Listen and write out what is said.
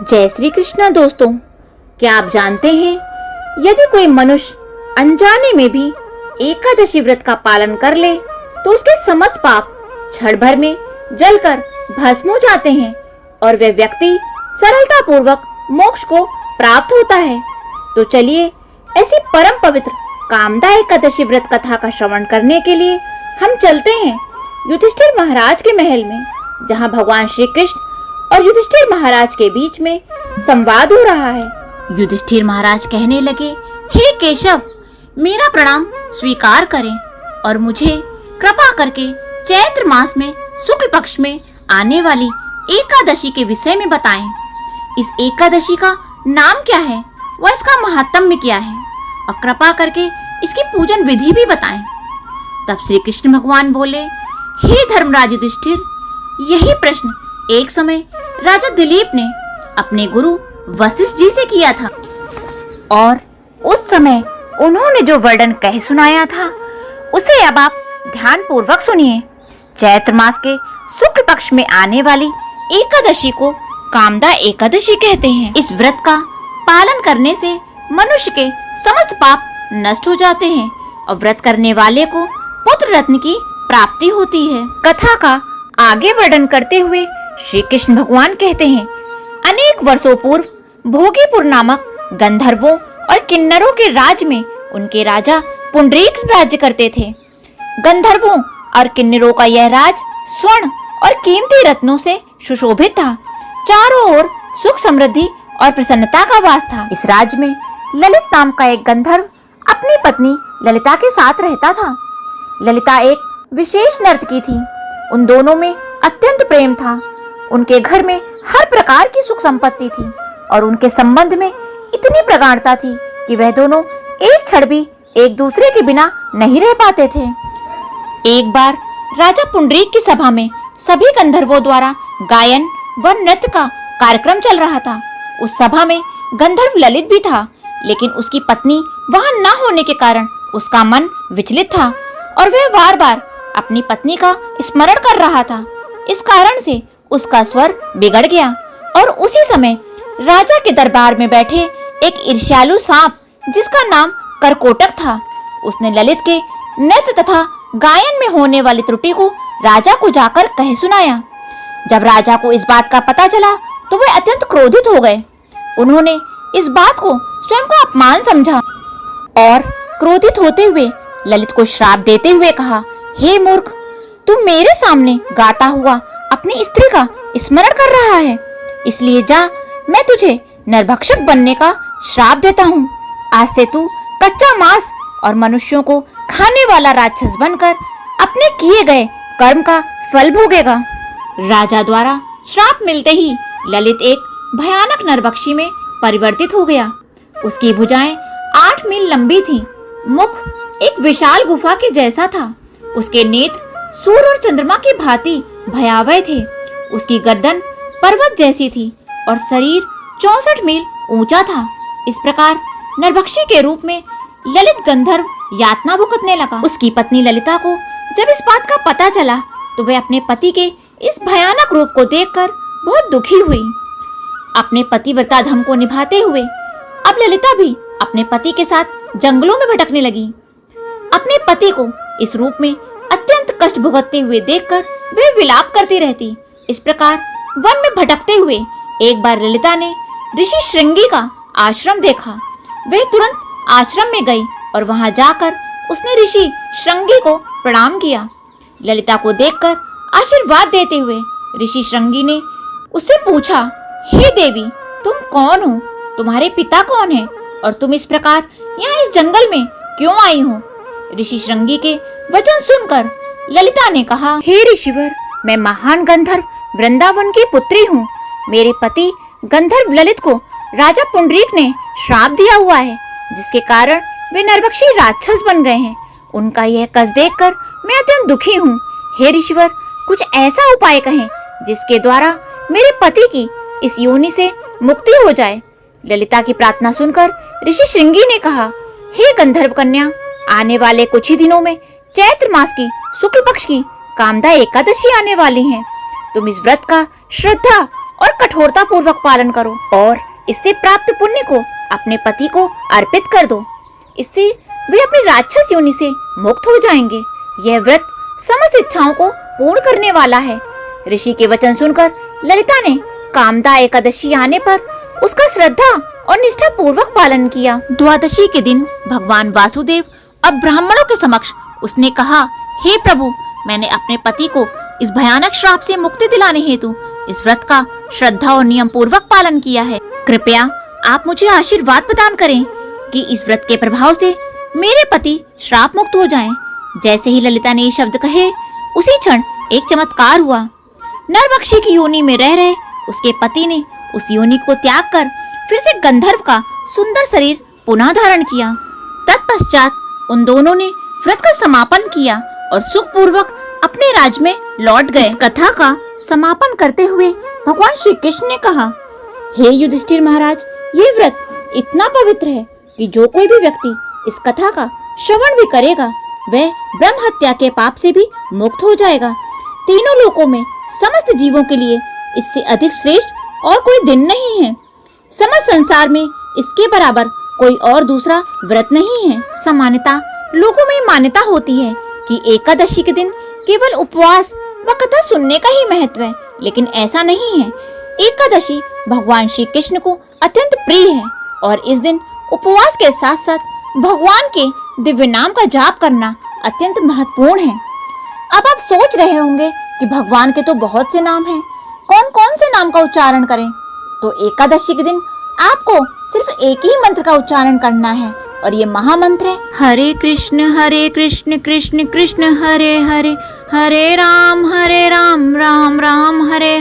जय श्री कृष्णा दोस्तों, क्या आप जानते हैं यदि कोई मनुष्य अनजाने में भी एकादशी व्रत का पालन कर ले तो उसके समस्त पाप क्षण भर में जलकर भस्म हो जाते हैं और वह व्यक्ति सरलता पूर्वक मोक्ष को प्राप्त होता है। तो चलिए ऐसी परम पवित्र कामदा एकादशी व्रत कथा का श्रवण करने के लिए हम चलते हैं युधिष्ठिर महाराज के महल में, जहां भगवान श्री कृष्ण और युधिष्ठिर महाराज के बीच में संवाद हो रहा है। युधिष्ठिर महाराज कहने लगे, हे केशव, मेरा प्रणाम स्वीकार करें और मुझे कृपा करके चैत्र मास में शुक्ल पक्ष में आने वाली एकादशी के विषय में बताएं। इस एकादशी का नाम क्या है, वह इसका महात्म्य क्या है, और कृपा करके इसकी पूजन विधि भी बताएं। तब श्री कृष्ण भगवान बोले, हे धर्मराज युधिष्ठिर, यही प्रश्न एक समय राजा दिलीप ने अपने गुरु वशिष्ठ जी से किया था और उस समय उन्होंने जो वर्णन कह सुनाया था उसे अब आप ध्यान पूर्वक सुनिए। चैत्र मास के शुक्ल पक्ष में आने वाली एकादशी को कामदा एकादशी कहते हैं। इस व्रत का पालन करने से मनुष्य के समस्त पाप नष्ट हो जाते हैं और व्रत करने वाले को पुत्र रत्न की प्राप्ति होती है। कथा का आगे वर्णन करते हुए श्री कृष्ण भगवान कहते हैं, अनेक वर्षों पूर्व भोगीपुर नामक गंधर्वों और किन्नरों के राज में उनके राजा पुंडरीक राज्य करते थे। गंधर्वों और किन्नरों का यह राज स्वर्ण और कीमती रत्नों से सुशोभित था। चारों ओर सुख समृद्धि और प्रसन्नता का वास था। इस राज्य में ललित नाम का एक गंधर्व अपनी पत्नी ललिता के साथ रहता था। ललिता एक विशेष नर्तकी थी। उन दोनों में अत्यंत प्रेम था। उनके घर में हर प्रकार की सुख संपत्ति थी और उनके संबंध में इतनी प्रगाढ़ता थी कि वह दोनों एक क्षण भी एक दूसरे के बिना नहीं रह पाते थे। एक बार राजा पुंडरीक की सभा में सभी गंधर्वों द्वारा गायन व नृत्य का कार्यक्रम चल रहा था। उस सभा में गंधर्व ललित भी था, लेकिन उसकी पत्नी वहां न होने के कारण उसका मन विचलित था और वह बार बार अपनी पत्नी का स्मरण कर रहा था। इस कारण से उसका स्वर बिगड़ गया और उसी समय राजा के दरबार में बैठे एक ईर्ष्यालु सांप, जिसका नाम करकोटक था, उसने ललित के नृत्य तथा गायन में होने वाली त्रुटि को राजा को जाकर कह सुनाया। जब राजा को इस बात का पता चला तो वे अत्यंत क्रोधित हो गए। उन्होंने इस बात को स्वयं का अपमान समझा और क्रोधित होते हुए ललित को श्राप देते हुए कहा, हे मूर्ख, तू मेरे सामने गाता हुआ अपनी स्त्री का स्मरण कर रहा है, इसलिए जा, मैं तुझे नरभक्षक बनने का श्राप देता हूँ। आज से तू कच्चा मांस और मनुष्यों को खाने वाला राक्षस बनकर अपने किए गए कर्म का फल भोगेगा। राजा द्वारा श्राप मिलते ही ललित एक भयानक नरभक्षी में परिवर्तित हो गया। उसकी भुजाएं 8 मील लंबी थी, मुख एक विशाल गुफा के जैसा था, उसके नेत्र सूर्य और चंद्रमा की भांति भयावह थे, उसकी गर्दन पर्वत जैसी थी और शरीर 64 मील ऊंचा था। इस प्रकार नरभक्षी के रूप में ललित गंधर्व यातना भुगतने लगा। उसकी पत्नी ललिता को जब इस बात का पता चला तो वह अपने पति के इस भयानक रूप को देखकर बहुत दुखी हुई। अपने पतिव्रता धर्म को निभाते हुए अब ललिता भी अपने पति के साथ जंगलों में भटकने लगी। अपने पति को इस रूप में अत्यंत कष्ट भुगतते हुए देखकर वे विलाप करती रहती। इस प्रकार वन में भटकते हुए एक बार ललिता ने ऋषि श्रृंगी का आश्रम देखा। वह तुरंत आश्रम में गई और वहां जाकर उसने ऋषि श्रृंगी को प्रणाम किया। ललिता को देखकर आशीर्वाद देते हुए ऋषि श्रृंगी ने उससे पूछा, हे देवी, तुम कौन हो, तुम्हारे पिता कौन है और तुम इस प्रकार यहाँ इस जंगल में क्यों आई हो? ऋषि श्रृंगी के वचन सुनकर ललिता ने कहा, हे ऋषिवर, मैं महान गंधर्व वृंदावन की पुत्री हूँ। मेरे पति गंधर्व ललित को राजा पुंडरीक ने श्राप दिया हुआ है, जिसके कारण वे नरभक्षी राक्षस बन गए हैं। उनका यह कष्ट देखकर मैं अत्यंत दुखी हूँ। हे ऋषिवर, कुछ ऐसा उपाय कहें जिसके द्वारा मेरे पति की इस योनि से मुक्ति हो जाए। ललिता की प्रार्थना सुनकर ऋषि श्रृंगी ने कहा, हे गंधर्व कन्या, आने वाले कुछ ही दिनों में चैत्र मास की शुक्ल पक्ष की कामदा एकादशी आने वाली है। तुम इस व्रत का श्रद्धा और कठोरता पूर्वक पालन करो और इससे प्राप्त पुण्य को अपने पति को अर्पित कर दो। इससे वे अपनी राक्षस योनि से मुक्त हो जाएंगे। यह व्रत समस्त इच्छाओं को पूर्ण करने वाला है। ऋषि के वचन सुनकर ललिता ने कामदा एकादशी आने पर उसका श्रद्धा और निष्ठा पूर्वक पालन किया। द्वादशी के दिन भगवान वासुदेव अब ब्राह्मणों के समक्ष उसने कहा, हे प्रभु, मैंने अपने पति को इस भयानक श्राप से मुक्ति दिलाने हेतु इस व्रत का श्रद्धा और नियम पूर्वक पालन किया है। कृपया आप मुझे आशीर्वाद प्रदान करें कि इस व्रत के प्रभाव से मेरे पति श्राप मुक्त हो जाएं। जैसे ही ललिता ने ये शब्द कहे, उसी क्षण एक चमत्कार हुआ। नरभक्षी की योनि में रह रहे उसके पति ने उस योनि को त्याग कर फिर से गंधर्व का सुंदर शरीर पुनः धारण किया। तत्पश्चात उन दोनों ने व्रत का समापन किया और सुखपूर्वक अपने राज्य में लौट गए। इस कथा का समापन करते हुए भगवान श्री कृष्ण ने कहा, हे युधिष्ठिर महाराज, ये व्रत इतना पवित्र है कि जो कोई भी व्यक्ति इस कथा का श्रवण भी करेगा वह ब्रह्म हत्या के पाप से भी मुक्त हो जाएगा। तीनों लोकों में समस्त जीवों के लिए इससे अधिक श्रेष्ठ और कोई दिन नहीं है। समस्त संसार में इसके बराबर कोई और दूसरा व्रत नहीं है। सामान्यतः लोगों में मान्यता होती है कि एकादशी के दिन केवल उपवास व कथा सुनने का ही महत्व है, लेकिन ऐसा नहीं है। एकादशी भगवान श्री कृष्ण को अत्यंत प्रिय है और इस दिन उपवास के साथ साथ भगवान के दिव्य नाम का जाप करना अत्यंत महत्वपूर्ण है। अब आप सोच रहे होंगे कि भगवान के तो बहुत से नाम हैं, कौन कौन से नाम का उच्चारण करें? तो एकादशी के दिन आपको सिर्फ एक ही मंत्र का उच्चारण करना है और ये महामंत्र है, हरे कृष्ण कृष्ण कृष्ण हरे हरे, हरे राम राम राम हरे